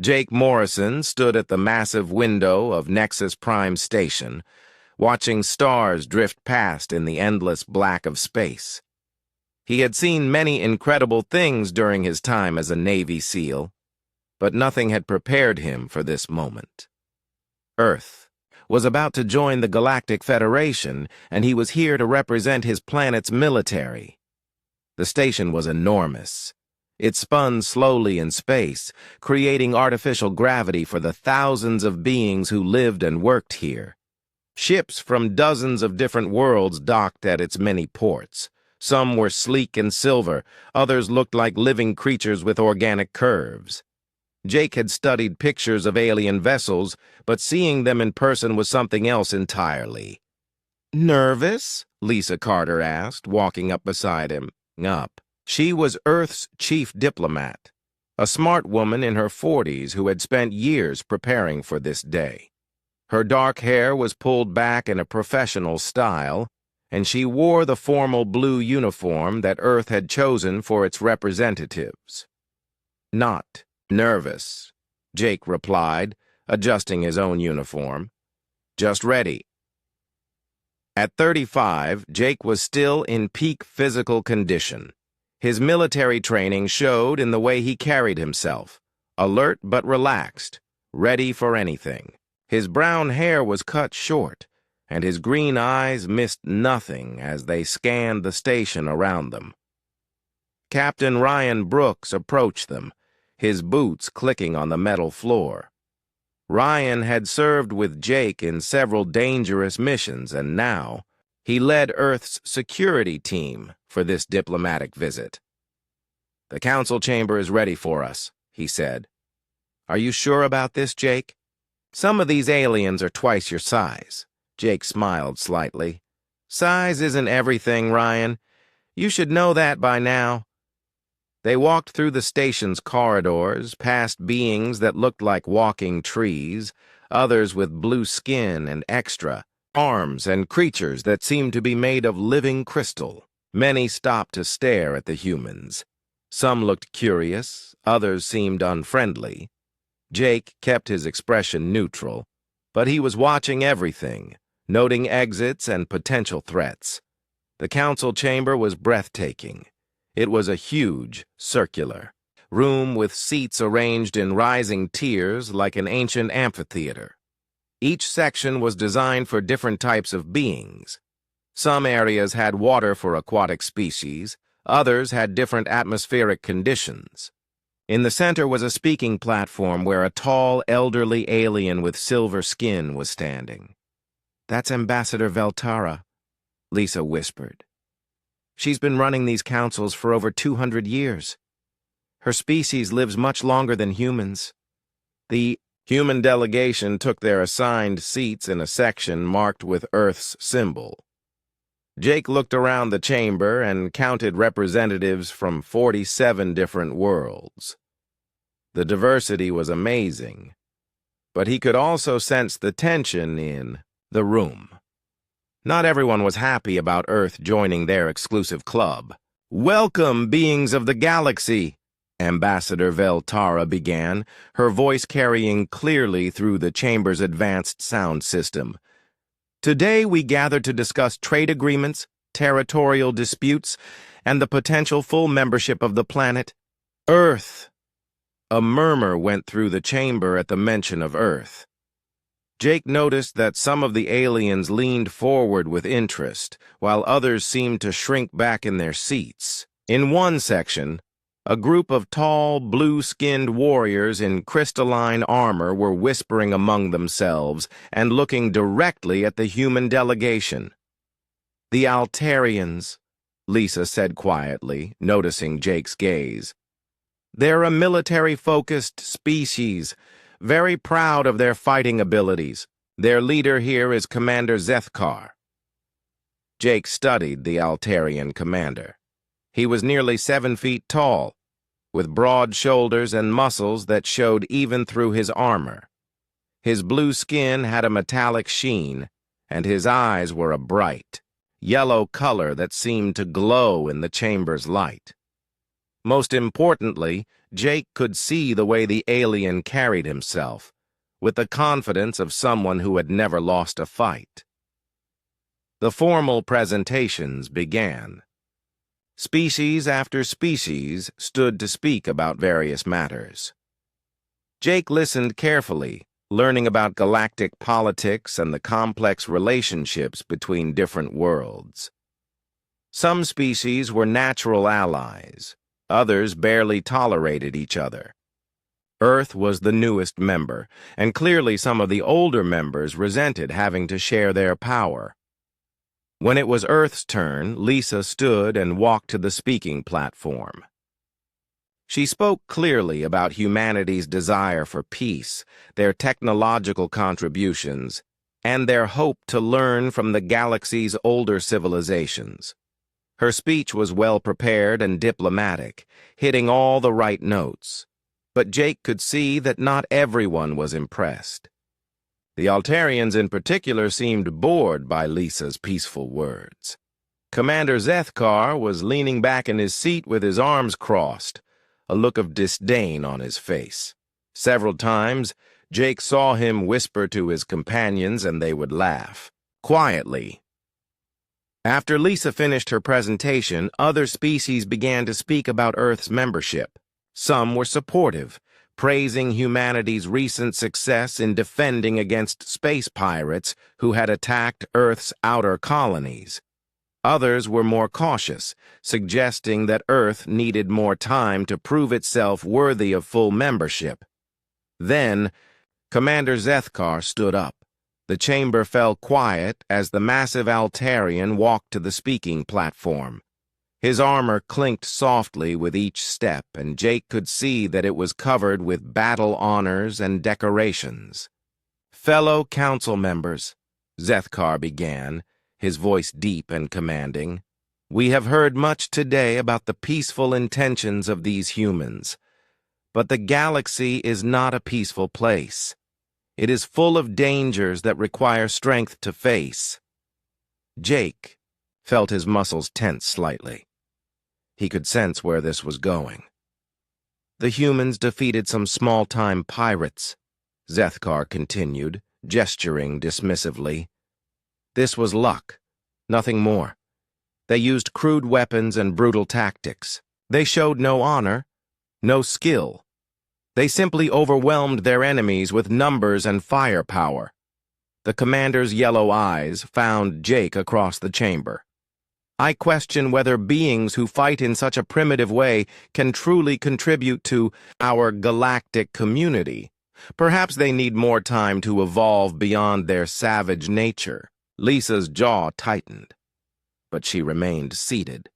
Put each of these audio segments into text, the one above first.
Jake Morrison stood at the massive window of Nexus Prime Station, watching stars drift past in the endless black of space. He had seen many incredible things during his time as a Navy SEAL, but nothing had prepared him for this moment. Earth was about to join the Galactic Federation, and he was here to represent his planet's military. The station was enormous. It spun slowly in space, creating artificial gravity for the thousands of beings who lived and worked here. Ships from dozens of different worlds docked at its many ports. Some were sleek and silver, others looked like living creatures with organic curves. Jake had studied pictures of alien vessels, but seeing them in person was something else entirely. "Nervous?" Lisa Carter asked, walking up beside him. Up. She was Earth's chief diplomat, a smart woman in her 40s who had spent years preparing for this day. Her dark hair was pulled back in a professional style, and she wore the formal blue uniform that Earth had chosen for its representatives. "Not nervous," Jake replied, adjusting his own uniform. "Just ready." At 35, Jake was still in peak physical condition. His military training showed in the way he carried himself, alert but relaxed, ready for anything. His brown hair was cut short, and his green eyes missed nothing as they scanned the station around them. Captain Ryan Brooks approached them, his boots clicking on the metal floor. Ryan had served with Jake in several dangerous missions, and now he led Earth's security team for this diplomatic visit. "The council chamber is ready for us," he said. "Are you sure about this, Jake? Some of these aliens are twice your size." Jake smiled slightly. "Size isn't everything, Ryan. You should know that by now." They walked through the station's corridors, past beings that looked like walking trees, others with blue skin and extra arms, and creatures that seemed to be made of living crystal. Many stopped to stare at the humans. Some looked curious, others seemed unfriendly. Jake kept his expression neutral, but he was watching everything, noting exits and potential threats. The council chamber was breathtaking. It was a huge, circular room with seats arranged in rising tiers like an ancient amphitheater. Each section was designed for different types of beings. Some areas had water for aquatic species, others had different atmospheric conditions. In the center was a speaking platform where a tall, elderly alien with silver skin was standing. "That's Ambassador Veltara," Lisa whispered. "She's been running these councils for over 200 years. Her species lives much longer than humans." The human delegation took their assigned seats in a section marked with Earth's symbol. Jake looked around the chamber and counted representatives from 47 different worlds. The diversity was amazing, but he could also sense the tension in the room. Not everyone was happy about Earth joining their exclusive club. "Welcome, beings of the galaxy," Ambassador Veltara began, her voice carrying clearly through the chamber's advanced sound system. "Today we gather to discuss trade agreements, territorial disputes, and the potential full membership of the planet Earth." A murmur went through the chamber at the mention of Earth. Jake noticed that some of the aliens leaned forward with interest, while others seemed to shrink back in their seats. In one section, a group of tall, blue-skinned warriors in crystalline armor were whispering among themselves and looking directly at the human delegation. "The Altarians," Lisa said quietly, noticing Jake's gaze. "They're a military-focused species, very proud of their fighting abilities. Their leader here is Commander Zethkar." Jake studied the Altarian commander. He was nearly 7 feet tall, with broad shoulders and muscles that showed even through his armor. His blue skin had a metallic sheen, and his eyes were a bright, yellow color that seemed to glow in the chamber's light. Most importantly, Jake could see the way the alien carried himself, with the confidence of someone who had never lost a fight. The formal presentations began. Species after species stood to speak about various matters. Jake listened carefully, learning about galactic politics and the complex relationships between different worlds. Some species were natural allies, others barely tolerated each other. Earth was the newest member, and clearly some of the older members resented having to share their power. When it was Earth's turn, Lisa stood and walked to the speaking platform. She spoke clearly about humanity's desire for peace, their technological contributions, and their hope to learn from the galaxy's older civilizations. Her speech was well prepared and diplomatic, hitting all the right notes. But Jake could see that not everyone was impressed. The Altarians in particular seemed bored by Lisa's peaceful words. Commander Zethkar was leaning back in his seat with his arms crossed, a look of disdain on his face. Several times, Jake saw him whisper to his companions and they would laugh, quietly. After Lisa finished her presentation, other species began to speak about Earth's membership. Some were supportive, praising humanity's recent success in defending against space pirates who had attacked Earth's outer colonies. Others were more cautious, suggesting that Earth needed more time to prove itself worthy of full membership. Then, Commander Zethkar stood up. The chamber fell quiet as the massive Altarian walked to the speaking platform. His armor clinked softly with each step, and Jake could see that it was covered with battle honors and decorations. "Fellow council members," Zethkar began, his voice deep and commanding, "we have heard much today about the peaceful intentions of these humans. But the galaxy is not a peaceful place. It is full of dangers that require strength to face." Jake felt his muscles tense slightly. He could sense where this was going. "The humans defeated some small-time pirates," Zethkar continued, gesturing dismissively. "This was luck, nothing more. They used crude weapons and brutal tactics. They showed no honor, no skill. They simply overwhelmed their enemies with numbers and firepower." The commander's yellow eyes found Jake across the chamber. "I question whether beings who fight in such a primitive way can truly contribute to our galactic community. Perhaps they need more time to evolve beyond their savage nature." Lisa's jaw tightened, but she remained seated.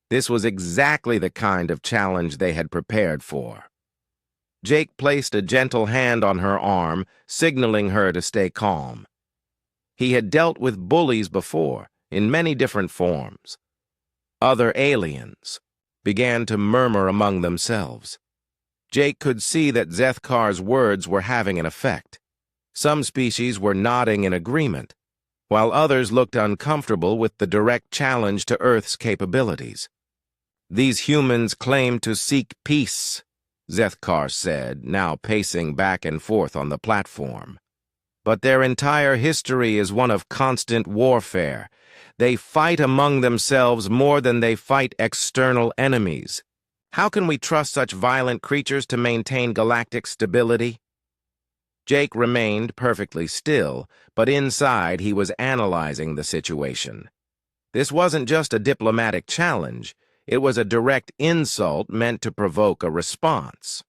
This was exactly the kind of challenge they had prepared for. Jake placed a gentle hand on her arm, signaling her to stay calm. He had dealt with bullies before, in many different forms. Other aliens began to murmur among themselves. Jake could see that Zethkar's words were having an effect. Some species were nodding in agreement, while others looked uncomfortable with the direct challenge to Earth's capabilities. "These humans claim to seek peace," Zethkar said, now pacing back and forth on the platform. "But their entire history is one of constant warfare. They fight among themselves more than they fight external enemies. How can we trust such violent creatures to maintain galactic stability?" Jake remained perfectly still, but inside he was analyzing the situation. This wasn't just a diplomatic challenge. It was a direct insult meant to provoke a response.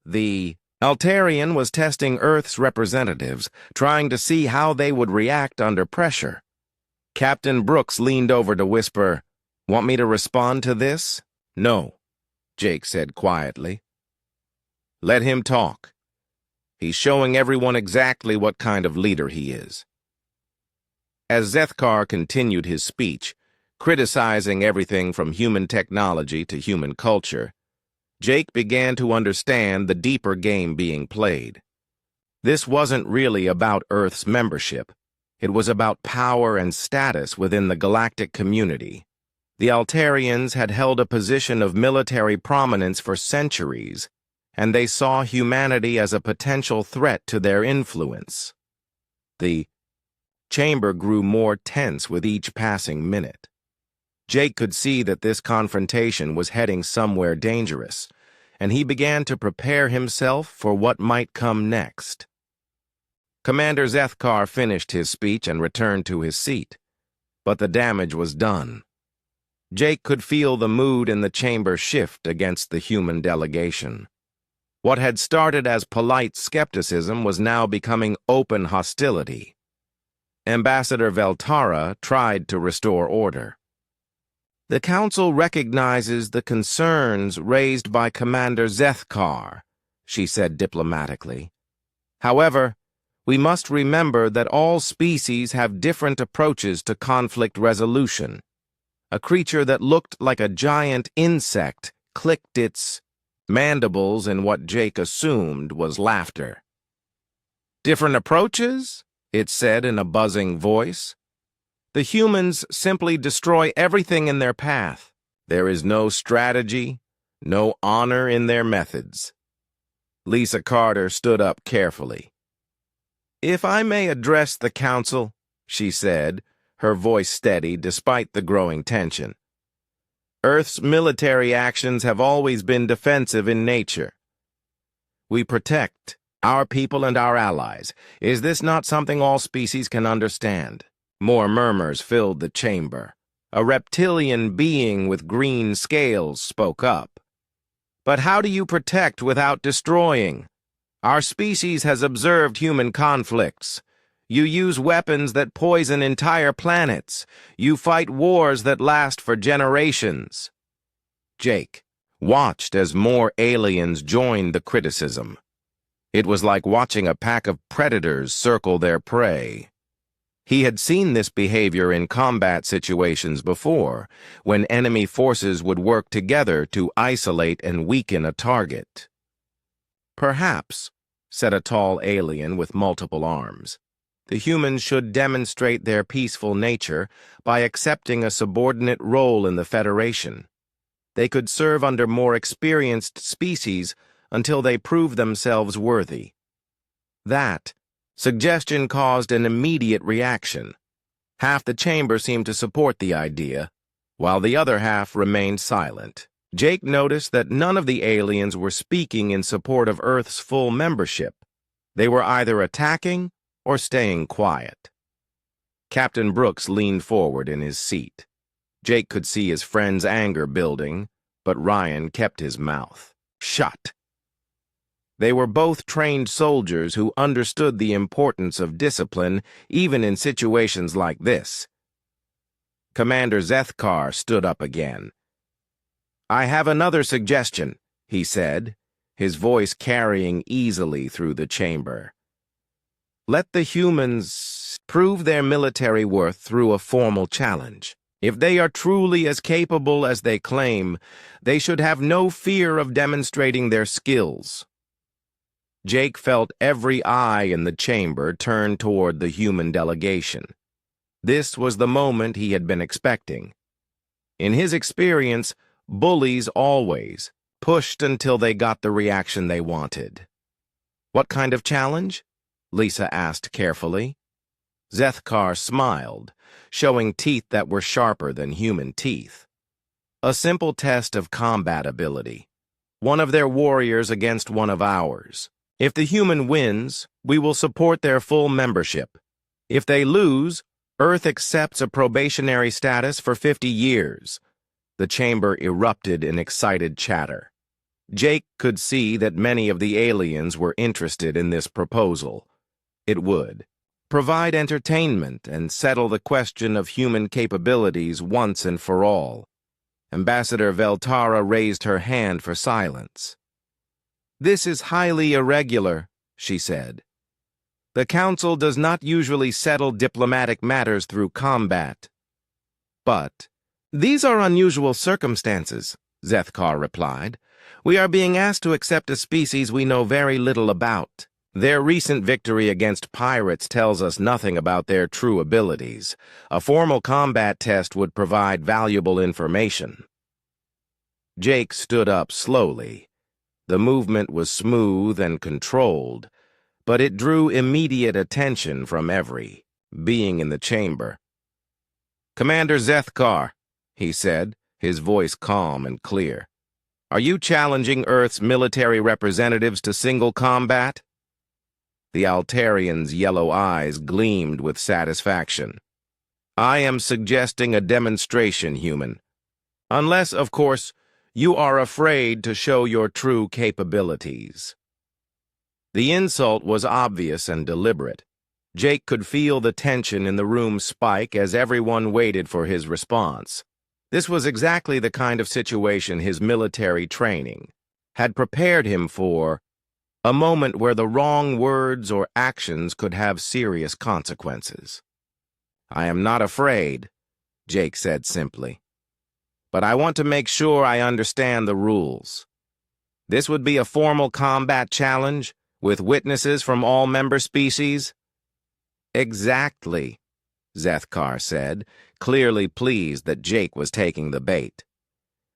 The Altarian was testing Earth's representatives, trying to see how they would react under pressure. Captain Brooks leaned over to whisper, "Want me to respond to this?" "No," Jake said quietly. "Let him talk. He's showing everyone exactly what kind of leader he is." As Zethkar continued his speech, criticizing everything from human technology to human culture, Jake began to understand the deeper game being played. This wasn't really about Earth's membership. It was about power and status within the galactic community. The Altarians had held a position of military prominence for centuries, and they saw humanity as a potential threat to their influence. The chamber grew more tense with each passing minute. Jake could see that this confrontation was heading somewhere dangerous, and he began to prepare himself for what might come next. Commander Zethkar finished his speech and returned to his seat, but the damage was done. Jake could feel the mood in the chamber shift against the human delegation. What had started as polite skepticism was now becoming open hostility. Ambassador Veltara tried to restore order. The Council recognizes the concerns raised by Commander Zethkar, she said diplomatically. However, we must remember that all species have different approaches to conflict resolution. A creature that looked like a giant insect clicked its mandibles in what Jake assumed was laughter. "Different approaches?" it said in a buzzing voice. "The humans simply destroy everything in their path. There is no strategy, no honor in their methods." Lisa Carter stood up carefully. "If I may address the Council," she said, her voice steady despite the growing tension. "Earth's military actions have always been defensive in nature. We protect our people and our allies. Is this not something all species can understand?" More murmurs filled the chamber. A reptilian being with green scales spoke up. "But how do you protect without destroying? Our species has observed human conflicts. You use weapons that poison entire planets. You fight wars that last for generations." Jake watched as more aliens joined the criticism. It was like watching a pack of predators circle their prey. He had seen this behavior in combat situations before, when enemy forces would work together to isolate and weaken a target. "Perhaps," said a tall alien with multiple arms, "the humans should demonstrate their peaceful nature by accepting a subordinate role in the Federation. They could serve under more experienced species until they prove themselves worthy." That suggestion caused an immediate reaction. Half the chamber seemed to support the idea, while the other half remained silent. Jake noticed that none of the aliens were speaking in support of Earth's full membership. They were either attacking or staying quiet. Captain Brooks leaned forward in his seat. Jake could see his friend's anger building, but Ryan kept his mouth shut. They were both trained soldiers who understood the importance of discipline even in situations like this. Commander Zethkar stood up again. "I have another suggestion," he said, his voice carrying easily through the chamber. "Let the humans prove their military worth through a formal challenge. If they are truly as capable as they claim, they should have no fear of demonstrating their skills." Jake felt every eye in the chamber turn toward the human delegation. This was the moment he had been expecting. In his experience, bullies always pushed until they got the reaction they wanted. "What kind of challenge?" Lisa asked carefully. Zethkar smiled, showing teeth that were sharper than human teeth. "A simple test of combat ability. One of their warriors against one of ours. If the human wins, we will support their full membership. If they lose, Earth accepts a probationary status for 50 years. The chamber erupted in excited chatter. Jake could see that many of the aliens were interested in this proposal. It would provide entertainment and settle the question of human capabilities once and for all. Ambassador Veltara raised her hand for silence. "This is highly irregular," she said. "The Council does not usually settle diplomatic matters through combat." "But these are unusual circumstances," Zethkar replied. "We are being asked to accept a species we know very little about. Their recent victory against pirates tells us nothing about their true abilities. A formal combat test would provide valuable information. Jake stood up slowly. The movement was smooth and controlled, but it drew immediate attention from every being in the chamber. "Commander Zethkar," he said, his voice calm and clear. "Are you challenging Earth's military representatives to single combat?" The Altarian's yellow eyes gleamed with satisfaction. "I am suggesting a demonstration, human. Unless, of course, you are afraid to show your true capabilities." The insult was obvious and deliberate. Jake could feel the tension in the room spike as everyone waited for his response. This was exactly the kind of situation his military training had prepared him for, a moment where the wrong words or actions could have serious consequences. "I am not afraid," Jake said simply. "But I want to make sure I understand the rules. This would be a formal combat challenge with witnesses from all member species?" "Exactly," Zethkar said, clearly pleased that Jake was taking the bait.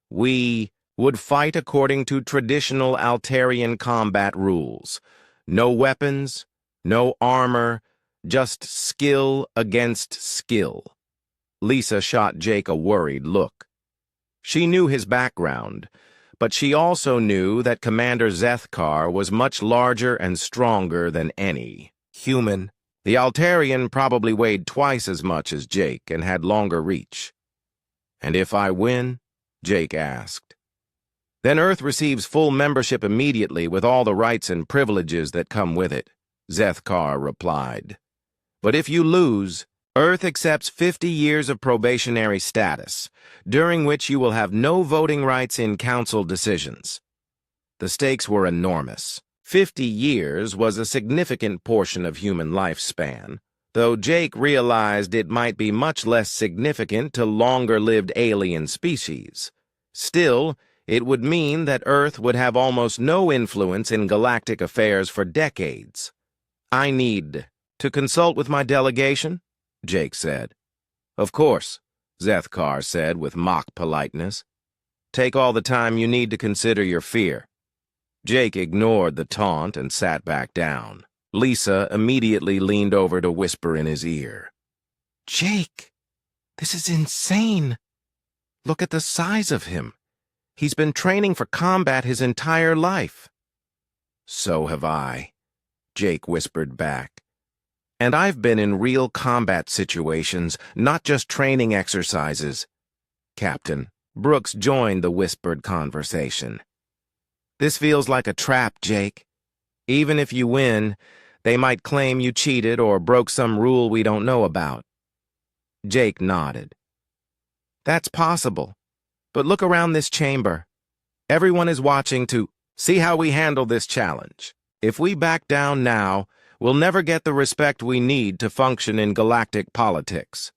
"We would fight according to traditional Altarian combat rules. No weapons, no armor, just skill against skill." Lisa shot Jake a worried look. She knew his background, but she also knew that Commander Zethkar was much larger and stronger than any human. The Altarian probably weighed twice as much as Jake and had longer reach. "And if I win?" Jake asked. "Then Earth receives full membership immediately with all the rights and privileges that come with it," Zethkar replied. "But if you lose, Earth accepts 50 years of probationary status, during which you will have no voting rights in council decisions." The stakes were enormous. 50 years was a significant portion of human lifespan, though Jake realized it might be much less significant to longer-lived alien species. Still, it would mean that Earth would have almost no influence in galactic affairs for decades. "I need to consult with my delegation?" Jake said. "Of course," Zethkar said with mock politeness. "Take all the time you need to consider your fear." Jake ignored the taunt and sat back down. Lisa immediately leaned over to whisper in his ear. "Jake, this is insane. Look at the size of him. He's been training for combat his entire life." "So have I," Jake whispered back. "And I've been in real combat situations, not just training exercises." Captain Brooks joined the whispered conversation. "This feels like a trap, Jake. Even if you win, they might claim you cheated or broke some rule we don't know about." Jake nodded. "That's possible. But look around this chamber. Everyone is watching to see how we handle this challenge. If we back down now, we'll never get the respect we need to function in galactic politics."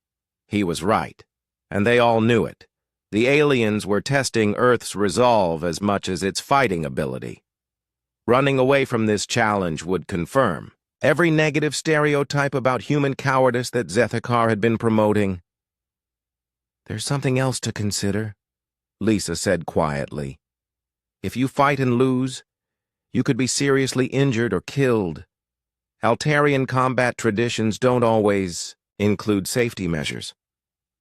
He was right, and they all knew it. The aliens were testing Earth's resolve as much as its fighting ability. Running away from this challenge would confirm every negative stereotype about human cowardice that Zethkar had been promoting. "There's something else to consider," Lisa said quietly. "If you fight and lose, you could be seriously injured or killed. Altarian combat traditions don't always include safety measures."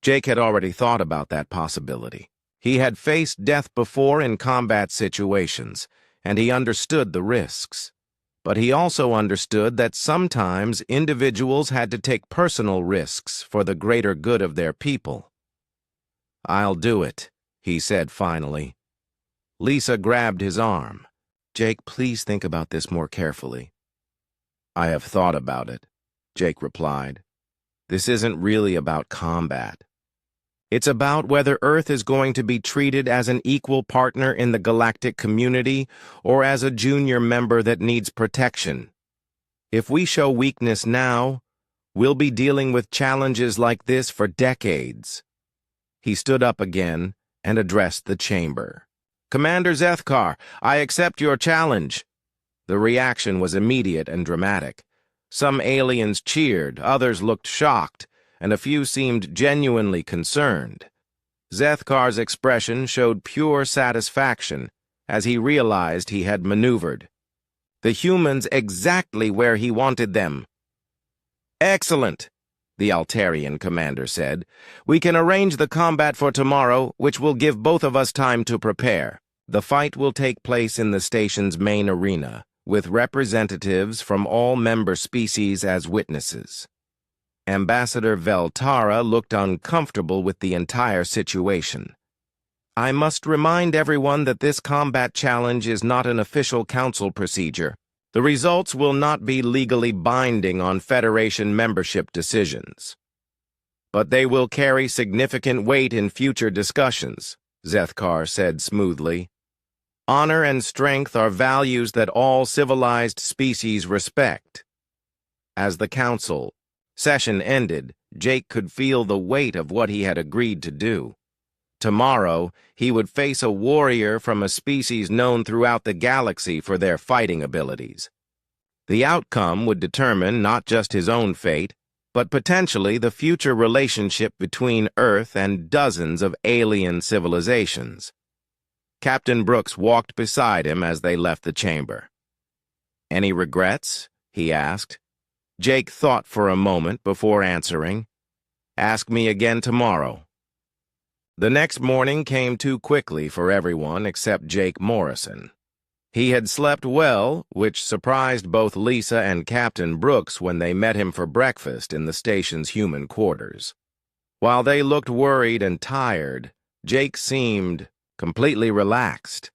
Jake had already thought about that possibility. He had faced death before in combat situations, and he understood the risks. But he also understood that sometimes individuals had to take personal risks for the greater good of their people. "I'll do it," he said finally. Lisa grabbed his arm. "Jake, please think about this more carefully." "I have thought about it," Jake replied. "This isn't really about combat. It's about whether Earth is going to be treated as an equal partner in the galactic community or as a junior member that needs protection. If we show weakness now, we'll be dealing with challenges like this for decades." He stood up again and addressed the chamber. "Commander Zethkar, I accept your challenge." The reaction was immediate and dramatic. Some aliens cheered, others looked shocked, and a few seemed genuinely concerned. Zethkar's expression showed pure satisfaction as he realized he had maneuvered. The humans exactly where he wanted them. "Excellent," the Altarian commander said. "We can arrange the combat for tomorrow, which will give both of us time to prepare. The fight will take place in the station's main arena, with representatives from all member species as witnesses." Ambassador Veltara looked uncomfortable with the entire situation. "I must remind everyone that this combat challenge is not an official council procedure. The results will not be legally binding on Federation membership decisions. But they will carry significant weight in future discussions," Zethkar said smoothly. "Honor and strength are values that all civilized species respect." As the council session ended, Jake could feel the weight of what he had agreed to do. Tomorrow, he would face a warrior from a species known throughout the galaxy for their fighting abilities. The outcome would determine not just his own fate, but potentially the future relationship between Earth and dozens of alien civilizations. Captain Brooks walked beside him as they left the chamber. "Any regrets?" he asked. Jake thought for a moment before answering. "Ask me again tomorrow." The next morning came too quickly for everyone except Jake Morrison. He had slept well, which surprised both Lisa and Captain Brooks when they met him for breakfast in the station's human quarters. While they looked worried and tired, Jake seemed completely relaxed.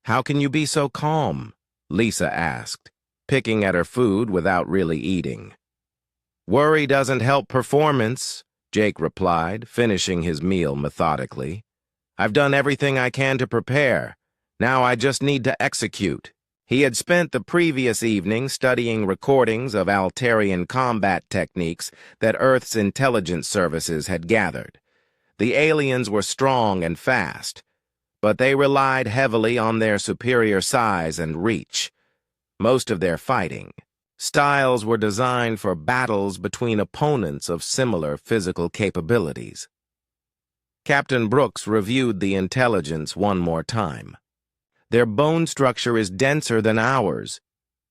"How can you be so calm?" Lisa asked, picking at her food without really eating. "Worry doesn't help performance," Jake replied, finishing his meal methodically. "I've done everything I can to prepare. Now I just need to execute." He had spent the previous evening studying recordings of Altarian combat techniques that Earth's intelligence services had gathered. The aliens were strong and fast, but they relied heavily on their superior size and reach. Most of their fighting styles were designed for battles between opponents of similar physical capabilities. Captain Brooks reviewed the intelligence one more time. "Their bone structure is denser than ours,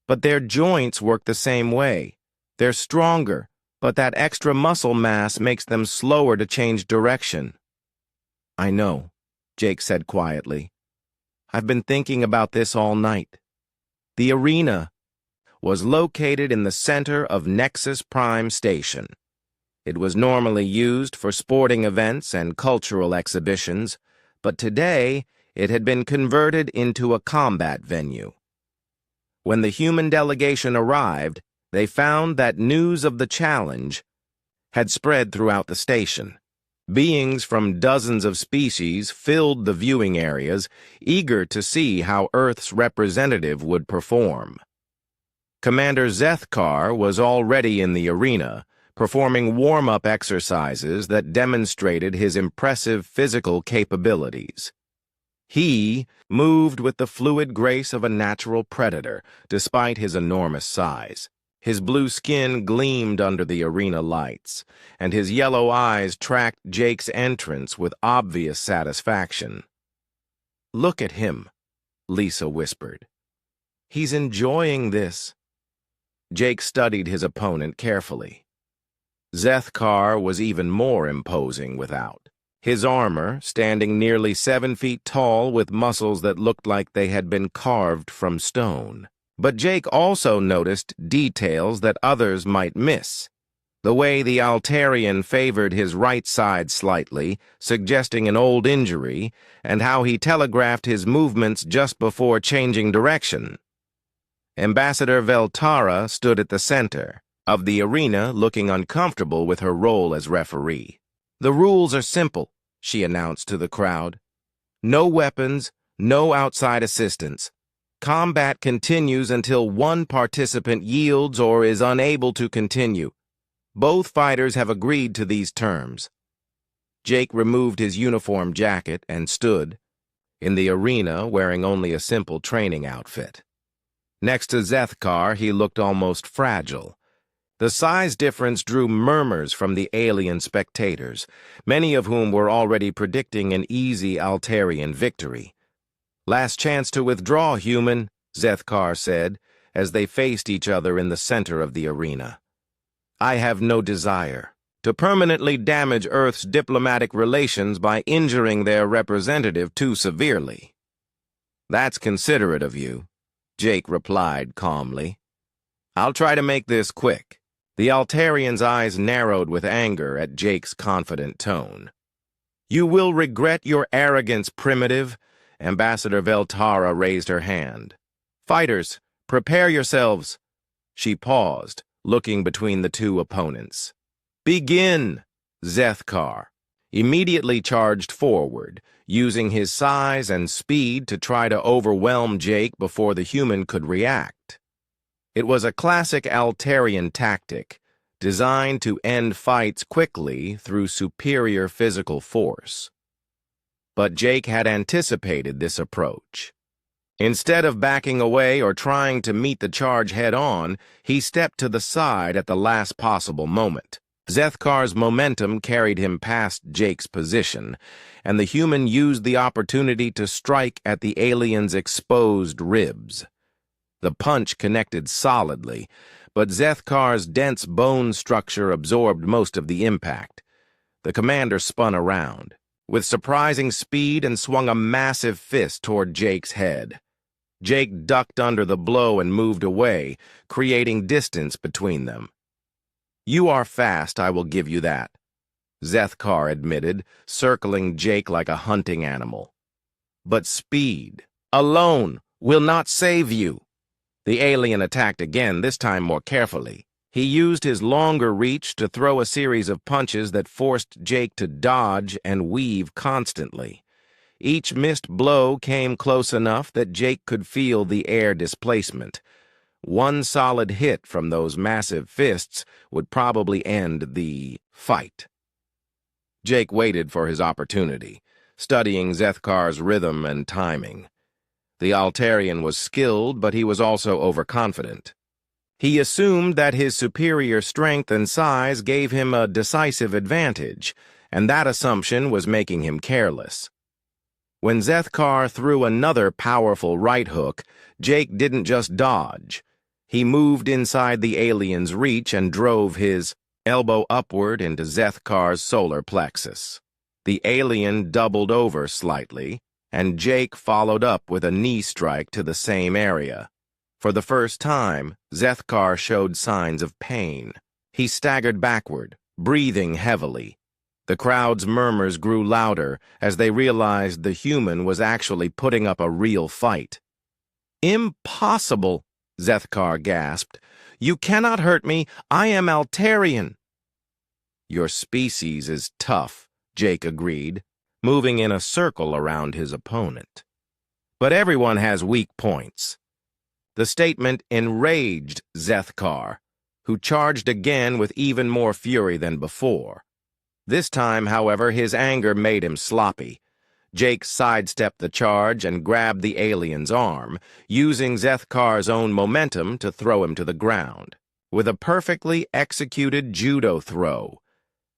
but their joints work the same way. They're stronger, but that extra muscle mass makes them slower to change direction." "I know," Jake said quietly. "I've been thinking about this all night." The arena was located in the center of Nexus Prime Station. It was normally used for sporting events and cultural exhibitions, but today it had been converted into a combat venue. When the human delegation arrived, they found that news of the challenge had spread throughout the station. Beings from dozens of species filled the viewing areas, eager to see how Earth's representative would perform. Commander Zethkar was already in the arena, performing warm-up exercises that demonstrated his impressive physical capabilities. He moved with the fluid grace of a natural predator, despite his enormous size. His blue skin gleamed under the arena lights, and his yellow eyes tracked Jake's entrance with obvious satisfaction. "Look at him," Lisa whispered. "He's enjoying this." Jake studied his opponent carefully. Zethkar was even more imposing without. His armor, standing nearly 7 feet tall with muscles that looked like they had been carved from stone. But Jake also noticed details that others might miss. The way the Altarian favored his right side slightly, suggesting an old injury, and how he telegraphed his movements just before changing direction. Ambassador Veltara stood at the center of the arena, looking uncomfortable with her role as referee. "The rules are simple," she announced to the crowd. "No weapons, no outside assistance. Combat continues until one participant yields or is unable to continue. Both fighters have agreed to these terms." Jake removed his uniform jacket and stood in the arena wearing only a simple training outfit. Next to Zethkar, he looked almost fragile. The size difference drew murmurs from the alien spectators, many of whom were already predicting an easy Altarian victory. "Last chance to withdraw, human," Zethkar said, as they faced each other in the center of the arena. "I have no desire to permanently damage Earth's diplomatic relations by injuring their representative too severely." "That's considerate of you," Jake replied calmly. "I'll try to make this quick." The Altarian's eyes narrowed with anger at Jake's confident tone. "You will regret your arrogance, primitive." Ambassador Veltara raised her hand. "Fighters, prepare yourselves." She paused, looking between the two opponents. "Begin!" Zethkar immediately charged forward, using his size and speed to try to overwhelm Jake before the human could react. It was a classic Altarian tactic, designed to end fights quickly through superior physical force. But Jake had anticipated this approach. Instead of backing away or trying to meet the charge head-on, he stepped to the side at the last possible moment. Zethkar's momentum carried him past Jake's position, and the human used the opportunity to strike at the alien's exposed ribs. The punch connected solidly, but Zethkar's dense bone structure absorbed most of the impact. The commander spun around, with surprising speed, and swung a massive fist toward Jake's head. Jake ducked under the blow and moved away, creating distance between them. "You are fast, I will give you that," Zethkar admitted, circling Jake like a hunting animal. "But speed alone will not save you." The alien attacked again, this time more carefully. He used his longer reach to throw a series of punches that forced Jake to dodge and weave constantly. Each missed blow came close enough that Jake could feel the air displacement. One solid hit from those massive fists would probably end the fight. Jake waited for his opportunity, studying Zethkar's rhythm and timing. The Altarian was skilled, but he was also overconfident. He assumed that his superior strength and size gave him a decisive advantage, and that assumption was making him careless. When Zethkar threw another powerful right hook, Jake didn't just dodge. He moved inside the alien's reach and drove his elbow upward into Zethkar's solar plexus. The alien doubled over slightly, and Jake followed up with a knee strike to the same area. For the first time, Zethkar showed signs of pain. He staggered backward, breathing heavily. The crowd's murmurs grew louder as they realized the human was actually putting up a real fight. "Impossible," Zethkar gasped. "You cannot hurt me. I am Altarian." "Your species is tough," Jake agreed, moving in a circle around his opponent. "But everyone has weak points." The statement enraged Zethkar, who charged again with even more fury than before. This time, however, his anger made him sloppy. Jake sidestepped the charge and grabbed the alien's arm, using Zethkar's own momentum to throw him to the ground. With a perfectly executed judo throw,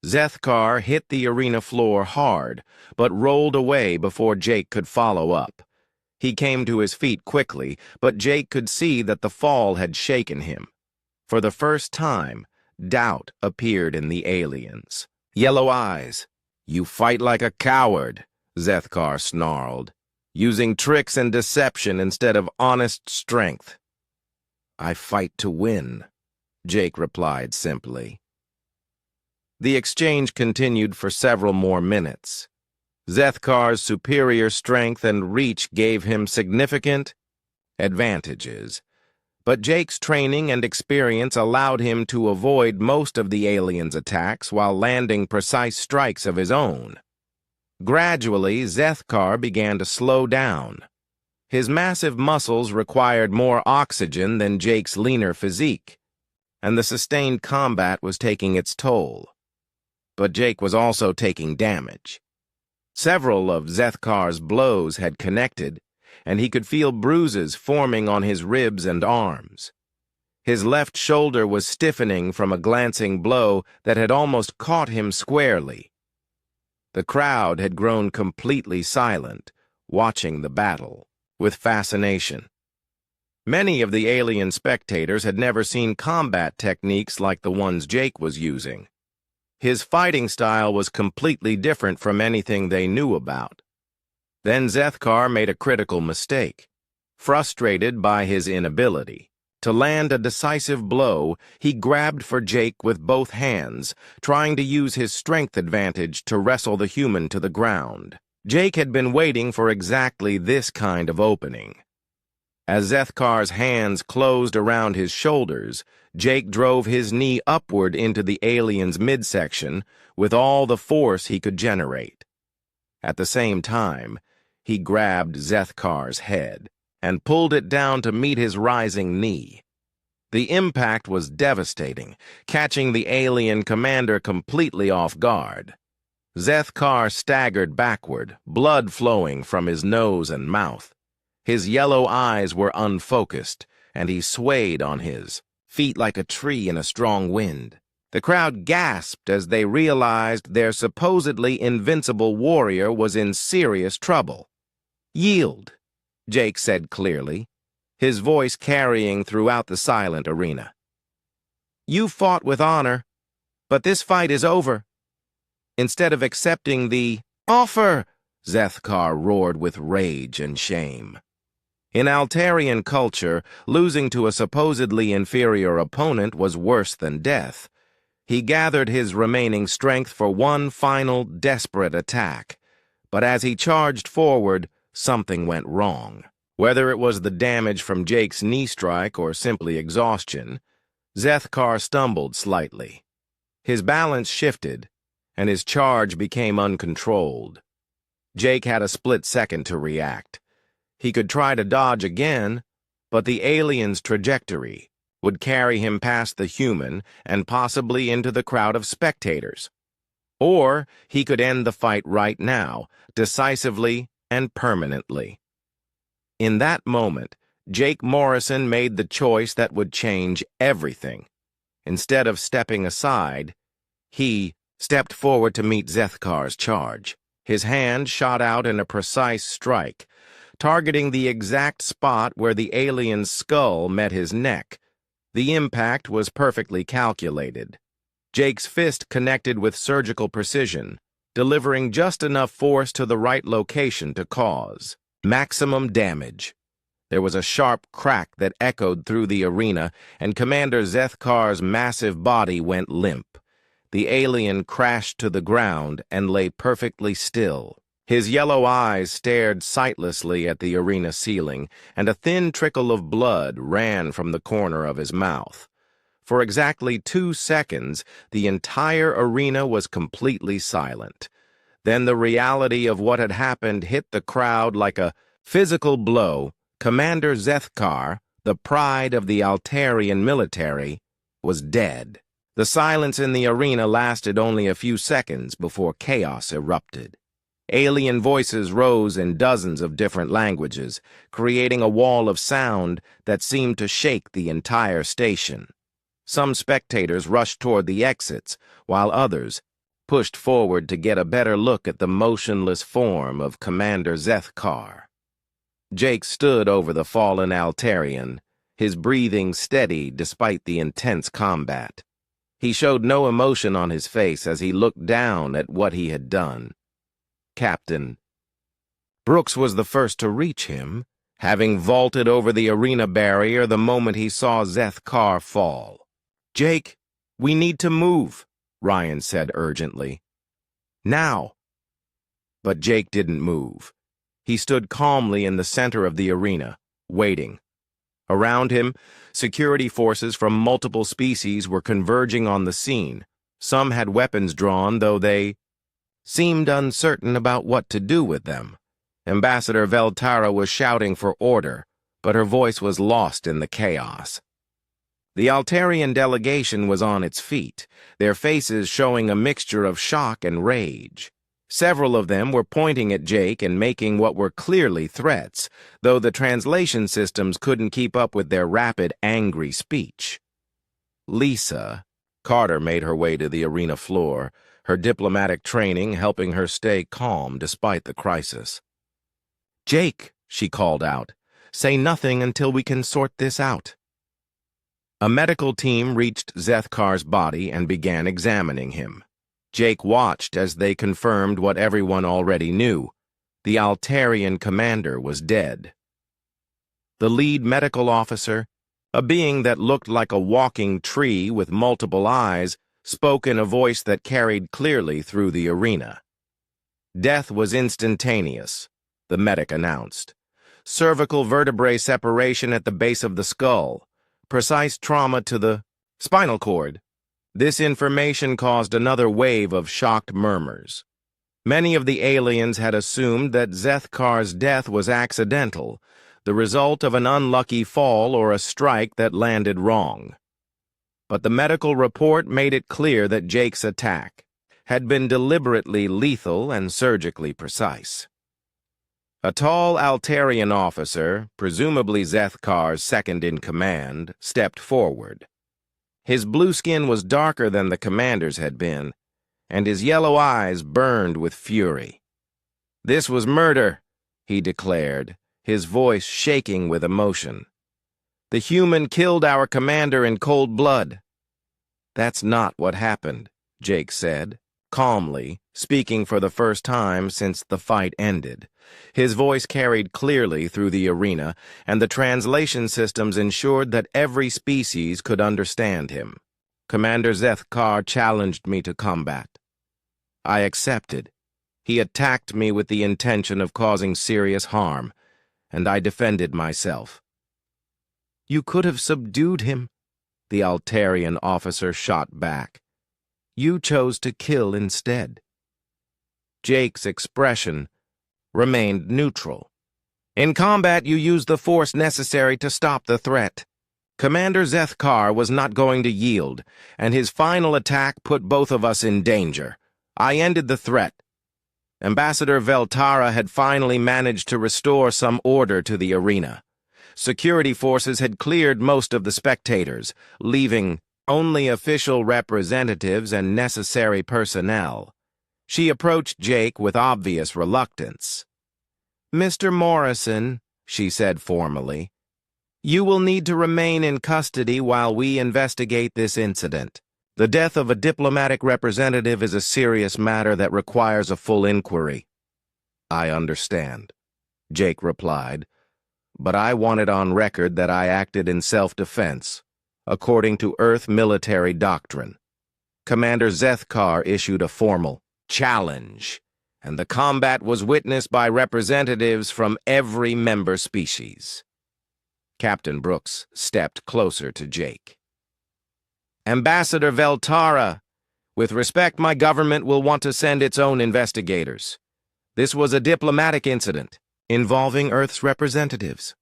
Zethkar hit the arena floor hard, but rolled away before Jake could follow up. He came to his feet quickly, but Jake could see that the fall had shaken him. For the first time, doubt appeared in the aliens. Yellow eyes. "You fight like a coward," Zethkar snarled, "using tricks and deception instead of honest strength." "I fight to win," Jake replied simply. The exchange continued for several more minutes. Zethkar's superior strength and reach gave him significant advantages, but Jake's training and experience allowed him to avoid most of the alien's attacks while landing precise strikes of his own. Gradually, Zethkar began to slow down. His massive muscles required more oxygen than Jake's leaner physique, and the sustained combat was taking its toll. But Jake was also taking damage. Several of Zethkar's blows had connected, and he could feel bruises forming on his ribs and arms. His left shoulder was stiffening from a glancing blow that had almost caught him squarely. The crowd had grown completely silent, watching the battle with fascination. Many of the alien spectators had never seen combat techniques like the ones Jake was using. His fighting style was completely different from anything they knew about. Then Zethkar made a critical mistake. Frustrated by his inability to land a decisive blow, he grabbed for Jake with both hands, trying to use his strength advantage to wrestle the human to the ground. Jake had been waiting for exactly this kind of opening. As Zethkar's hands closed around his shoulders, Jake drove his knee upward into the alien's midsection with all the force he could generate. At the same time, he grabbed Zethkar's head and pulled it down to meet his rising knee. The impact was devastating, catching the alien commander completely off guard. Zethkar staggered backward, blood flowing from his nose and mouth. His yellow eyes were unfocused, and he swayed on his feet like a tree in a strong wind. The crowd gasped as they realized their supposedly invincible warrior was in serious trouble. "Yield," Jake said clearly, his voice carrying throughout the silent arena. "You fought with honor, but this fight is over." Instead of accepting the offer, Zethkar roared with rage and shame. In Altarian culture, losing to a supposedly inferior opponent was worse than death. He gathered his remaining strength for one final, desperate attack. But as he charged forward, something went wrong. Whether it was the damage from Jake's knee strike or simply exhaustion, Zethkar stumbled slightly. His balance shifted, and his charge became uncontrolled. Jake had a split second to react. He could try to dodge again, but the alien's trajectory would carry him past the human and possibly into the crowd of spectators. Or he could end the fight right now, decisively and permanently. In that moment, Jake Morrison made the choice that would change everything. Instead of stepping aside, he stepped forward to meet Zethkar's charge. His hand shot out in a precise strike, targeting the exact spot where the alien's skull met his neck. The impact was perfectly calculated. Jake's fist connected with surgical precision, delivering just enough force to the right location to cause maximum damage. There was a sharp crack that echoed through the arena, and Commander Zethkar's massive body went limp. The alien crashed to the ground and lay perfectly still. His yellow eyes stared sightlessly at the arena ceiling, and a thin trickle of blood ran from the corner of his mouth. For exactly 2 seconds, the entire arena was completely silent. Then the reality of what had happened hit the crowd like a physical blow. Commander Zethkar, the pride of the Altarian military, was dead. The silence in the arena lasted only a few seconds before chaos erupted. Alien voices rose in dozens of different languages, creating a wall of sound that seemed to shake the entire station. Some spectators rushed toward the exits, while others pushed forward to get a better look at the motionless form of Commander Zethkar. Jake stood over the fallen Altarian, his breathing steady despite the intense combat. He showed no emotion on his face as he looked down at what he had done. Captain Brooks was the first to reach him, having vaulted over the arena barrier the moment he saw Zethkar fall. "Jake, we need to move," Ryan said urgently. "Now." But Jake didn't move. He stood calmly in the center of the arena, waiting. Around him, security forces from multiple species were converging on the scene. Some had weapons drawn, though they seemed uncertain about what to do with them. Ambassador Veltara was shouting for order, but her voice was lost in the chaos. The Altarian delegation was on its feet, their faces showing a mixture of shock and rage. Several of them were pointing at Jake and making what were clearly threats, though the translation systems couldn't keep up with their rapid, angry speech. Lisa. Carter made her way to the arena floor, her diplomatic training helping her stay calm despite the crisis. "Jake," she called out, "say nothing until we can sort this out." A medical team reached Zethkar's body and began examining him. Jake watched as they confirmed what everyone already knew. The Altarian commander was dead. The lead medical officer, a being that looked like a walking tree with multiple eyes, spoke in a voice that carried clearly through the arena. "Death was instantaneous," the medic announced. "Cervical vertebrae separation at the base of the skull. Precise trauma to the spinal cord." This information caused another wave of shocked murmurs. Many of the aliens had assumed that Zethkar's death was accidental, the result of an unlucky fall or a strike that landed wrong. But the medical report made it clear that Jake's attack had been deliberately lethal and surgically precise. A tall Altarian officer, presumably Zethkar's second-in-command, stepped forward. His blue skin was darker than the commander's had been, and his yellow eyes burned with fury. "This was murder," he declared, his voice shaking with emotion. "The human killed our commander in cold blood." "That's not what happened," Jake said, calmly, speaking for the first time since the fight ended. His voice carried clearly through the arena, and the translation systems ensured that every species could understand him. "Commander Zethkar challenged me to combat. I accepted. He attacked me with the intention of causing serious harm, and I defended myself." "You could have subdued him," the Altarian officer shot back. "You chose to kill instead." Jake's expression remained neutral. "In combat, you use the force necessary to stop the threat. Commander Zethkar was not going to yield, and his final attack put both of us in danger. I ended the threat. Ambassador Veltara had finally managed to restore some order to the arena. Security forces had cleared most of the spectators, leaving only official representatives and necessary personnel." She approached Jake with obvious reluctance. "Mr. Morrison," she said formally, "you will need to remain in custody while we investigate this incident. The death of a diplomatic representative is a serious matter that requires a full inquiry." "I understand," Jake replied, "but I want it on record that I acted in self-defense, according to Earth military doctrine. Commander Zethkar issued a formal challenge, and the combat was witnessed by representatives from every member species." Captain Brooks stepped closer to Jake. "Ambassador Veltara, with respect, my government will want to send its own investigators. This was a diplomatic incident involving Earth's representatives."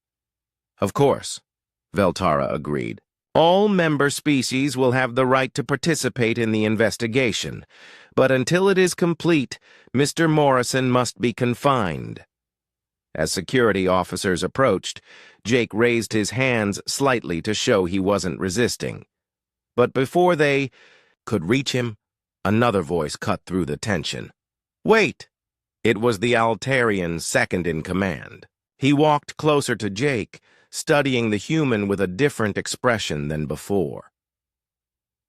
"Of course," Veltara agreed. "All member species will have the right to participate in the investigation, but until it is complete, Mr. Morrison must be confined." As security officers approached, Jake raised his hands slightly to show he wasn't resisting. But before they could reach him, another voice cut through the tension. "Wait!" It was the Altarian's second-in-command. He walked closer to Jake, studying the human with a different expression than before.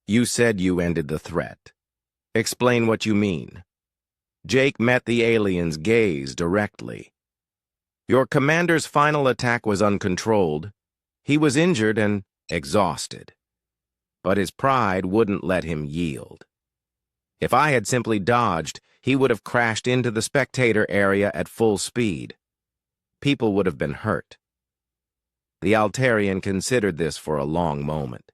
"You said you ended the threat. Explain what you mean." Jake met the alien's gaze directly. "Your commander's final attack was uncontrolled. He was injured and exhausted. But his pride wouldn't let him yield. If I had simply dodged, he would have crashed into the spectator area at full speed. People would have been hurt." The Altarian considered this for a long moment.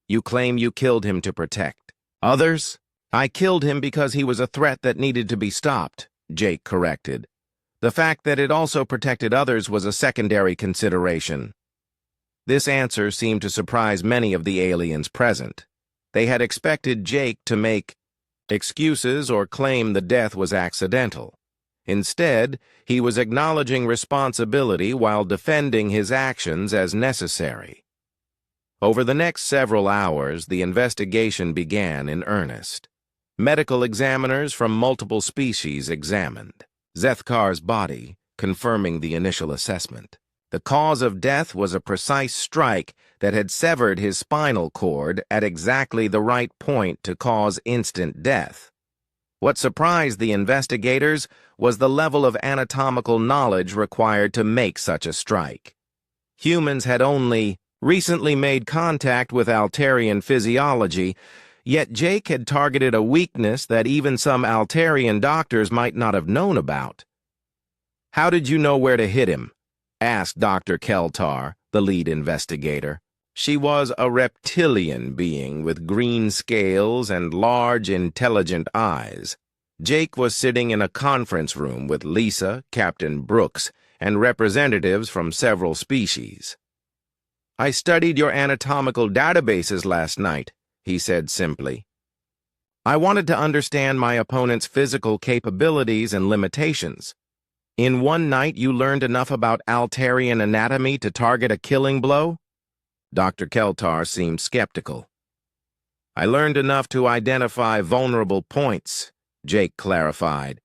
"You claim you killed him to protect others?" "I killed him because he was a threat that needed to be stopped," Jake corrected. "The fact that it also protected others was a secondary consideration." This answer seemed to surprise many of the aliens present. They had expected Jake to make excuses or claim the death was accidental. Instead, he was acknowledging responsibility while defending his actions as necessary. Over the next several hours, the investigation began in earnest. Medical examiners from multiple species examined Zethkar's body, confirming the initial assessment. The cause of death was a precise strike that had severed his spinal cord at exactly the right point to cause instant death. What surprised the investigators was the level of anatomical knowledge required to make such a strike. Humans had only recently made contact with Altarian physiology, yet Jake had targeted a weakness that even some Altarian doctors might not have known about. "How did you know where to hit him?" asked Dr. Keltar, the lead investigator. She was a reptilian being with green scales and large, intelligent eyes. Jake was sitting in a conference room with Lisa, Captain Brooks, and representatives from several species. "I studied your anatomical databases last night," he said simply. "I wanted to understand my opponent's physical capabilities and limitations. In one night, you learned enough about Altarian anatomy to target a killing blow?" Dr. Keltar seemed skeptical. "I learned enough to identify vulnerable points," Jake clarified.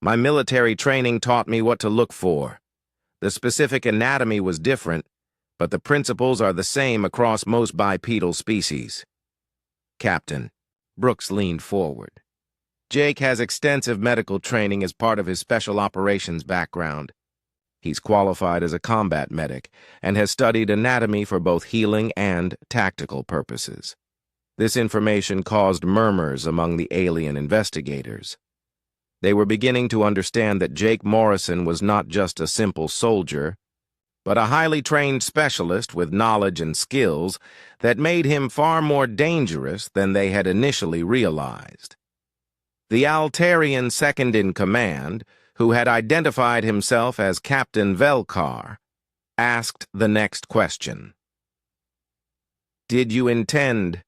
"My military training taught me what to look for. The specific anatomy was different, but the principles are the same across most bipedal species." "Captain," Brooks leaned forward. "Jake has extensive medical training as part of his special operations background. He's qualified as a combat medic and has studied anatomy for both healing and tactical purposes." This information caused murmurs among the alien investigators. They were beginning to understand that Jake Morrison was not just a simple soldier, but a highly trained specialist with knowledge and skills that made him far more dangerous than they had initially realized. The Altarian second-in-command, who had identified himself as Captain Velkar, asked the next question. "Did you intend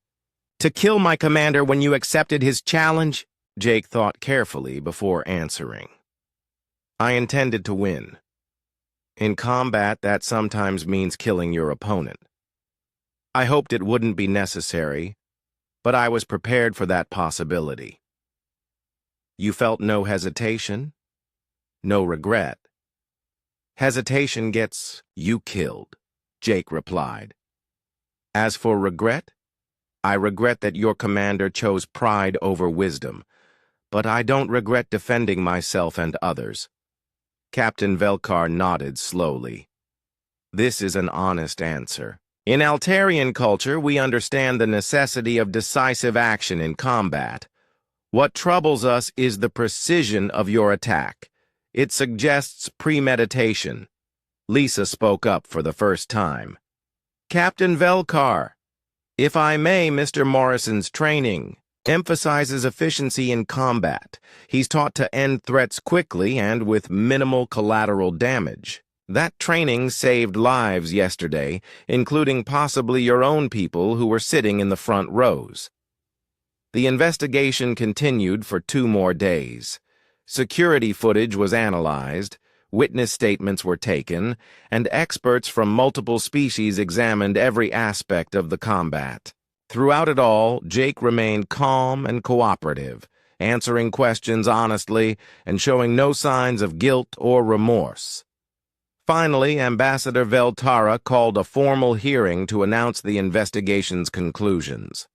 to kill my commander when you accepted his challenge?" Jake thought carefully before answering. "I intended to win. In combat, that sometimes means killing your opponent. I hoped it wouldn't be necessary, but I was prepared for that possibility." "You felt no hesitation? No regret?" "Hesitation gets you killed," Jake replied. "As for regret, I regret that your commander chose pride over wisdom, but I don't regret defending myself and others." Captain Velkar nodded slowly. "This is an honest answer. In Altarian culture, we understand the necessity of decisive action in combat. What troubles us is the precision of your attack. It suggests premeditation." Lisa spoke up for the first time. "Captain Velkar, if I may, Mr. Morrison's training emphasizes efficiency in combat. He's taught to end threats quickly and with minimal collateral damage. That training saved lives yesterday, including possibly your own people who were sitting in the front rows." The investigation continued for 2 more days. Security footage was analyzed, witness statements were taken, and experts from multiple species examined every aspect of the combat. Throughout it all, Jake remained calm and cooperative, answering questions honestly and showing no signs of guilt or remorse. Finally, Ambassador Veltara called a formal hearing to announce the investigation's conclusions.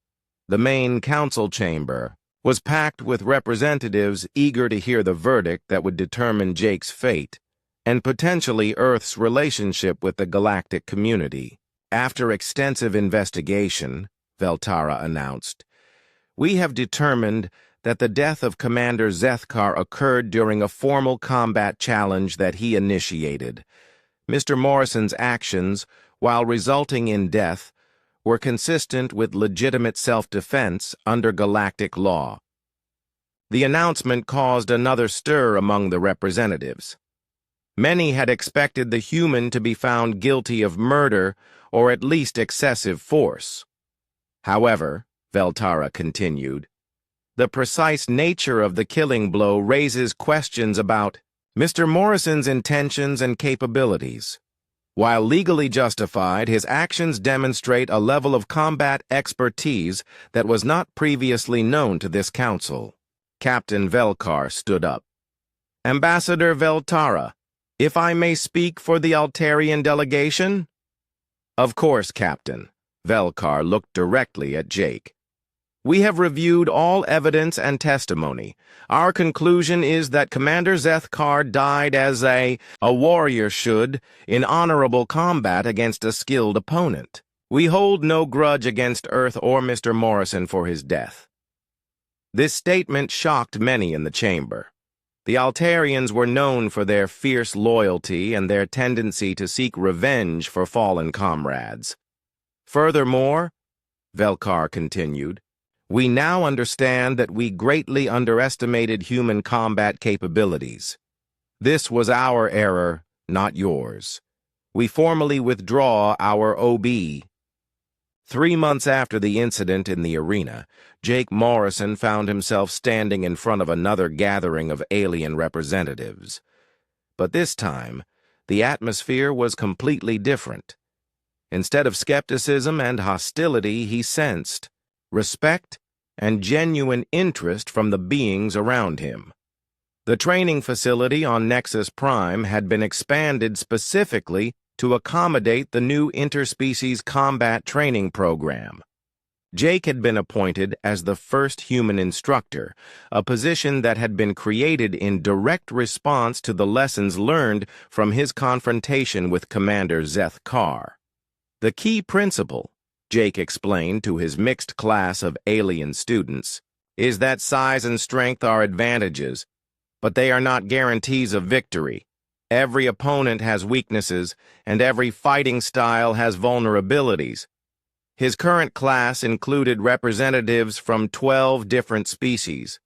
The main council chamber was packed with representatives eager to hear the verdict that would determine Jake's fate and potentially Earth's relationship with the galactic community. "After extensive investigation," Veltara announced, "we have determined that the death of Commander Zethkar occurred during a formal combat challenge that he initiated. Mr. Morrison's actions, while resulting in death, were consistent with legitimate self-defense under galactic law." The announcement caused another stir among the representatives. Many had expected the human to be found guilty of murder or at least excessive force. However, Veltara continued, The precise nature of the killing blow raises questions about Mr. Morrison's intentions and capabilities. While legally justified, his actions demonstrate a level of combat expertise that was not previously known to this council. Captain Velkar stood up. Ambassador Veltara, if I may speak for the Altarian delegation? Of course, Captain. Velkar looked directly at Jake. We have reviewed all evidence and testimony. Our conclusion is that Commander Zethkar died as a warrior should, in honorable combat against a skilled opponent. We hold no grudge against Earth or Mr. Morrison for his death. This statement shocked many in the chamber. The Altarians were known for their fierce loyalty and their tendency to seek revenge for fallen comrades. Furthermore, Velkar continued, we now understand that we greatly underestimated human combat capabilities. This was our error, not yours. We formally withdraw our OB. 3 months after the incident in the arena, Jake Morrison found himself standing in front of another gathering of alien representatives. But this time, the atmosphere was completely different. Instead of skepticism and hostility, he sensed respect and genuine interest from the beings around him. The training facility on Nexus Prime had been expanded specifically to accommodate the new interspecies combat training program. Jake had been appointed as the first human instructor, a position that had been created in direct response to the lessons learned from his confrontation with Commander Zethkar. The key principle, Jake explained to his mixed class of alien students, is that size and strength are advantages, but they are not guarantees of victory. Every opponent has weaknesses, and every fighting style has vulnerabilities. His current class included representatives from 12 different species.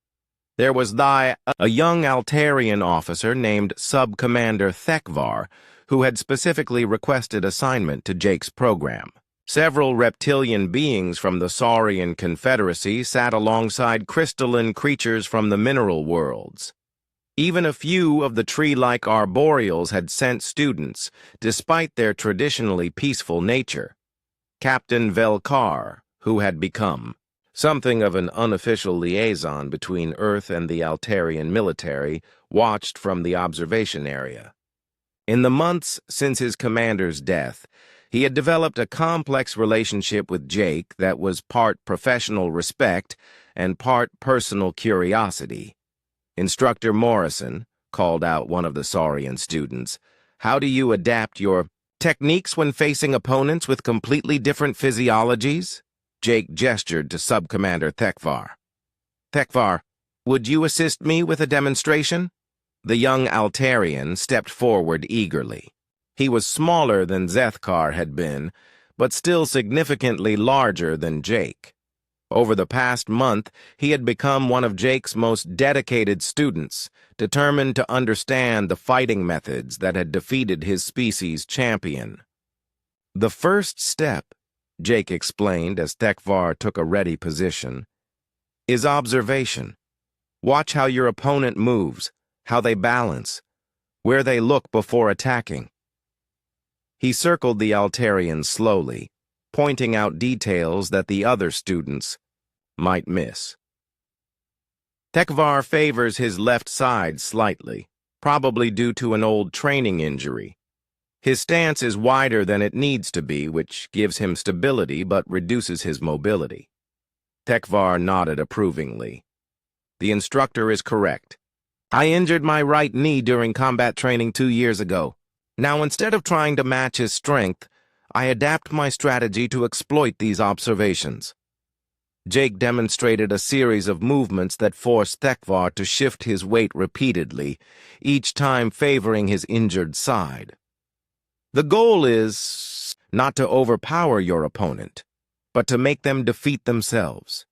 There was a young Altarian officer named Sub-Commander Thekvar, who had specifically requested assignment to Jake's program. Several reptilian beings from the Saurian Confederacy sat alongside crystalline creatures from the mineral worlds. Even a few of the tree-like arboreals had sent students, despite their traditionally peaceful nature. Captain Velkar, who had become something of an unofficial liaison between Earth and the Altarian military, watched from the observation area. In the months since his commander's death, he had developed a complex relationship with Jake that was part professional respect and part personal curiosity. Instructor Morrison called out one of the Saurian students. How do you adapt your techniques when facing opponents with completely different physiologies? Jake gestured to Sub-Commander Thekvar. Thekvar, would you assist me with a demonstration? The young Altarian stepped forward eagerly. He was smaller than Zethkar had been, but still significantly larger than Jake. Over the past month, he had become one of Jake's most dedicated students, determined to understand the fighting methods that had defeated his species' champion. The first step, Jake explained as Thekvar took a ready position, is observation. Watch how your opponent moves, how they balance, where they look before attacking. He circled the Altarian slowly, pointing out details that the other students might miss. Thekvar favors his left side slightly, probably due to an old training injury. His stance is wider than it needs to be, which gives him stability but reduces his mobility. Thekvar nodded approvingly. The instructor is correct. I injured my right knee during combat training 2 years ago. Now, instead of trying to match his strength, I adapt my strategy to exploit these observations. Jake demonstrated a series of movements that forced Thekvar to shift his weight repeatedly, each time favoring his injured side. The goal is not to overpower your opponent, but to make them defeat themselves.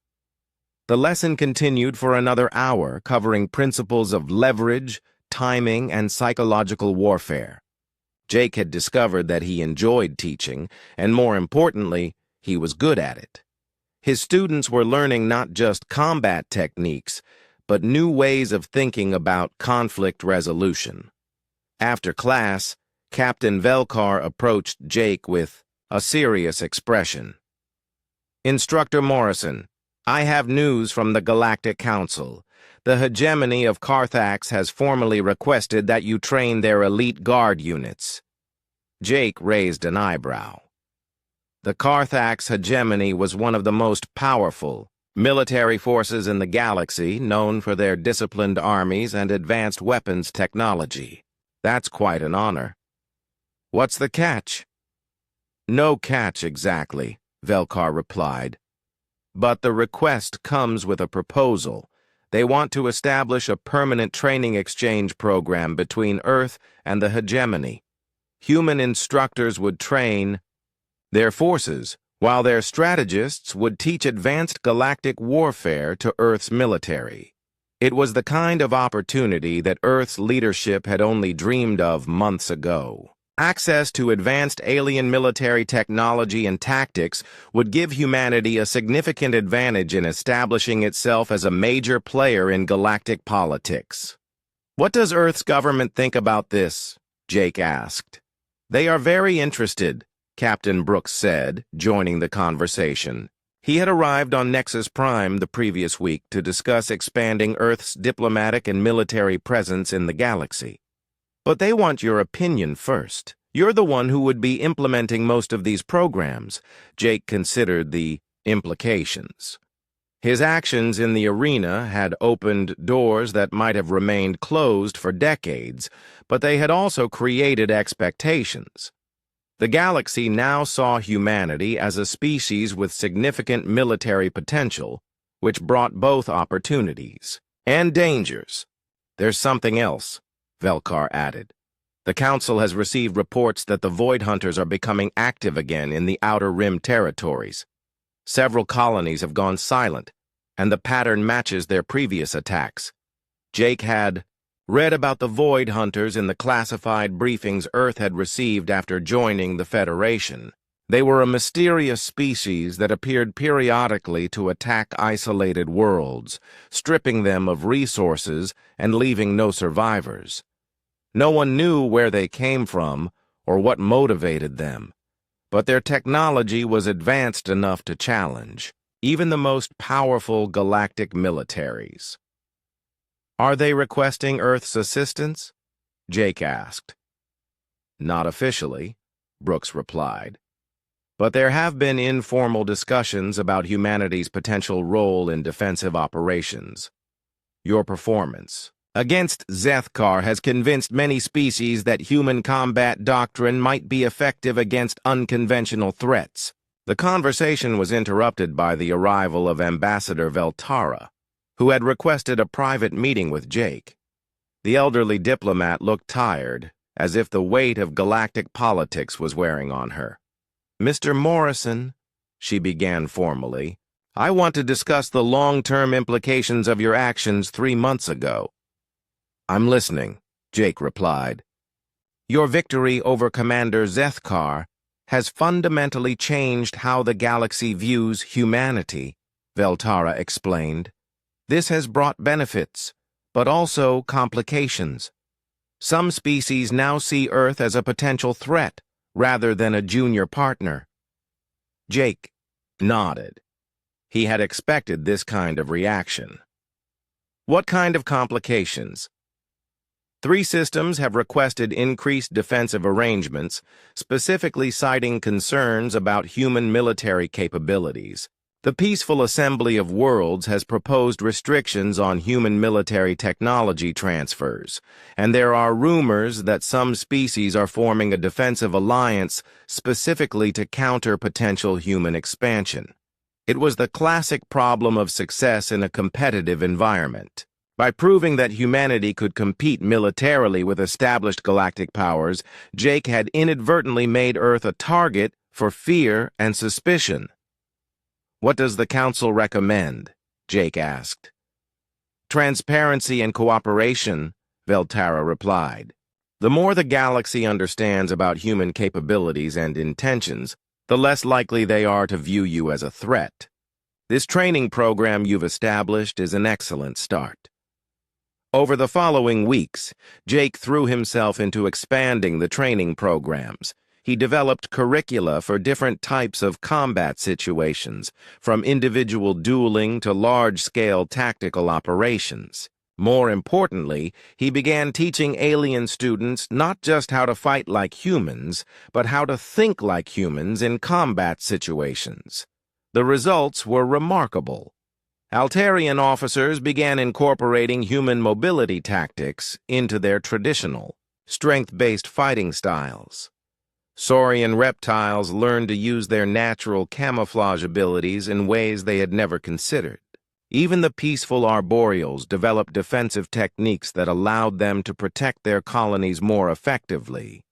The lesson continued for another hour, covering principles of leverage, timing, and psychological warfare. Jake had discovered that he enjoyed teaching, and more importantly, he was good at it. His students were learning not just combat techniques, but new ways of thinking about conflict resolution. After class, Captain Velkar approached Jake with a serious expression. "Instructor Morrison, I have news from the Galactic Council. The hegemony of Carthax has formally requested that you train their elite guard units." Jake raised an eyebrow. The Carthax hegemony was one of the most powerful military forces in the galaxy, known for their disciplined armies and advanced weapons technology. That's quite an honor. What's the catch? No catch exactly, Velkar replied. But the request comes with a proposal. They want to establish a permanent training exchange program between Earth and the hegemony. Human instructors would train their forces, while their strategists would teach advanced galactic warfare to Earth's military. It was the kind of opportunity that Earth's leadership had only dreamed of months ago. Access to advanced alien military technology and tactics would give humanity a significant advantage in establishing itself as a major player in galactic politics. "What does Earth's government think about this?" Jake asked. "They are very interested," Captain Brooks said, joining the conversation. He had arrived on Nexus Prime the previous week to discuss expanding Earth's diplomatic and military presence in the galaxy. "But they want your opinion first. You're the one who would be implementing most of these programs." Jake considered the implications. His actions in the arena had opened doors that might have remained closed for decades, but they had also created expectations. The galaxy now saw humanity as a species with significant military potential, which brought both opportunities and dangers. "There's something else," Velkar added. "The Council has received reports that the Void Hunters are becoming active again in the Outer Rim territories. Several colonies have gone silent, and the pattern matches their previous attacks." Jake had read about the Void Hunters in the classified briefings Earth had received after joining the Federation. They were a mysterious species that appeared periodically to attack isolated worlds, stripping them of resources and leaving no survivors. No one knew where they came from or what motivated them, but their technology was advanced enough to challenge even the most powerful galactic militaries. "Are they requesting Earth's assistance?" Jake asked. "Not officially," Brooks replied. "But there have been informal discussions about humanity's potential role in defensive operations. Your performance against Zethkar has convinced many species that human combat doctrine might be effective against unconventional threats." The conversation was interrupted by the arrival of Ambassador Veltara, who had requested a private meeting with Jake. The elderly diplomat looked tired, as if the weight of galactic politics was wearing on her. "Mr. Morrison," she began formally, "I want to discuss the long-term implications of your actions 3 months ago." "I'm listening," Jake replied. "Your victory over Commander Zethkar has fundamentally changed how the galaxy views humanity," Veltara explained. "This has brought benefits, but also complications. Some species now see Earth as a potential threat rather than a junior partner." Jake nodded. He had expected this kind of reaction. "What kind of complications?" 3 systems have requested increased defensive arrangements, specifically citing concerns about human military capabilities. The Peaceful Assembly of Worlds has proposed restrictions on human military technology transfers, and there are rumors that some species are forming a defensive alliance specifically to counter potential human expansion. It was the classic problem of success in a competitive environment. By proving that humanity could compete militarily with established galactic powers, Jake had inadvertently made Earth a target for fear and suspicion. "What does the Council recommend?" Jake asked. "Transparency and cooperation," Veltara replied. "The more the galaxy understands about human capabilities and intentions, the less likely they are to view you as a threat." This training program you've established is an excellent start. Over the following weeks, Jake threw himself into expanding the training programs. He developed curricula for different types of combat situations, from individual dueling to large-scale tactical operations. More importantly, he began teaching alien students not just how to fight like humans, but how to think like humans in combat situations. The results were remarkable. Altarian officers began incorporating human mobility tactics into their traditional, strength-based fighting styles. Saurian reptiles learned to use their natural camouflage abilities in ways they had never considered. Even the peaceful arboreals developed defensive techniques that allowed them to protect their colonies more effectively.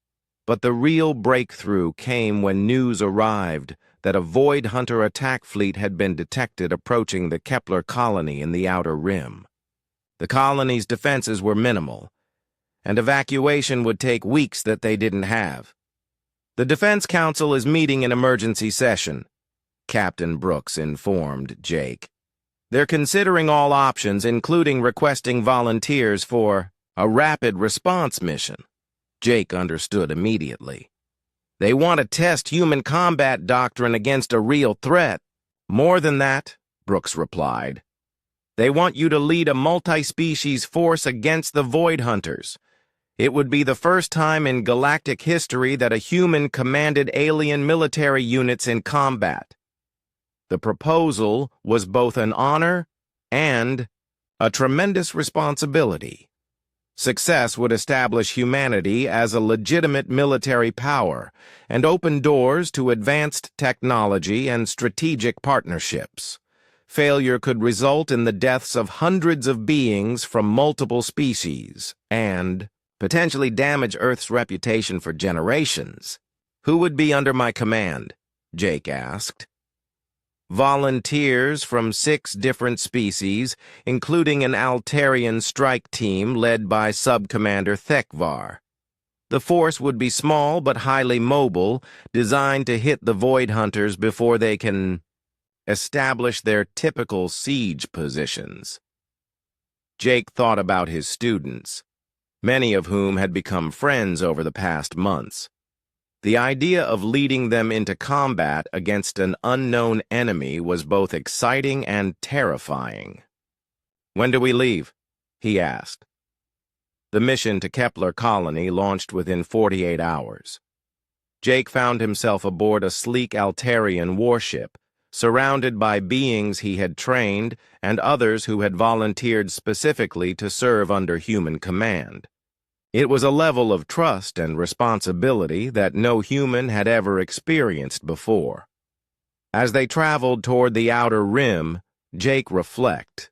But the real breakthrough came when news arrived that a Void Hunter attack fleet had been detected approaching the Kepler colony in the Outer Rim. The colony's defenses were minimal, and evacuation would take weeks that they didn't have. "The Defense Council is meeting in emergency session," Captain Brooks informed Jake. "They're considering all options, including requesting volunteers for a rapid response mission." Jake understood immediately. "They want to test human combat doctrine against a real threat." "More than that," Brooks replied. "They want you to lead a multi-species force against the Void Hunters. It would be the first time in galactic history that a human commanded alien military units in combat." The proposal was both an honor and a tremendous responsibility. Success would establish humanity as a legitimate military power and open doors to advanced technology and strategic partnerships. Failure could result in the deaths of hundreds of beings from multiple species and potentially damage Earth's reputation for generations. "Who would be under my command?" Jake asked. "Volunteers from 6 different species, including an Altarian strike team led by Subcommander Thekvar. The force would be small but highly mobile, designed to hit the Void Hunters before they can establish their typical siege positions." Jake thought about his students, many of whom had become friends over the past months. The idea of leading them into combat against an unknown enemy was both exciting and terrifying. "When do we leave?" he asked. The mission to Kepler Colony launched within 48 hours. Jake found himself aboard a sleek Altarian warship, surrounded by beings he had trained and others who had volunteered specifically to serve under human command. It was a level of trust and responsibility that no human had ever experienced before. As they traveled toward the Outer Rim, Jake reflected.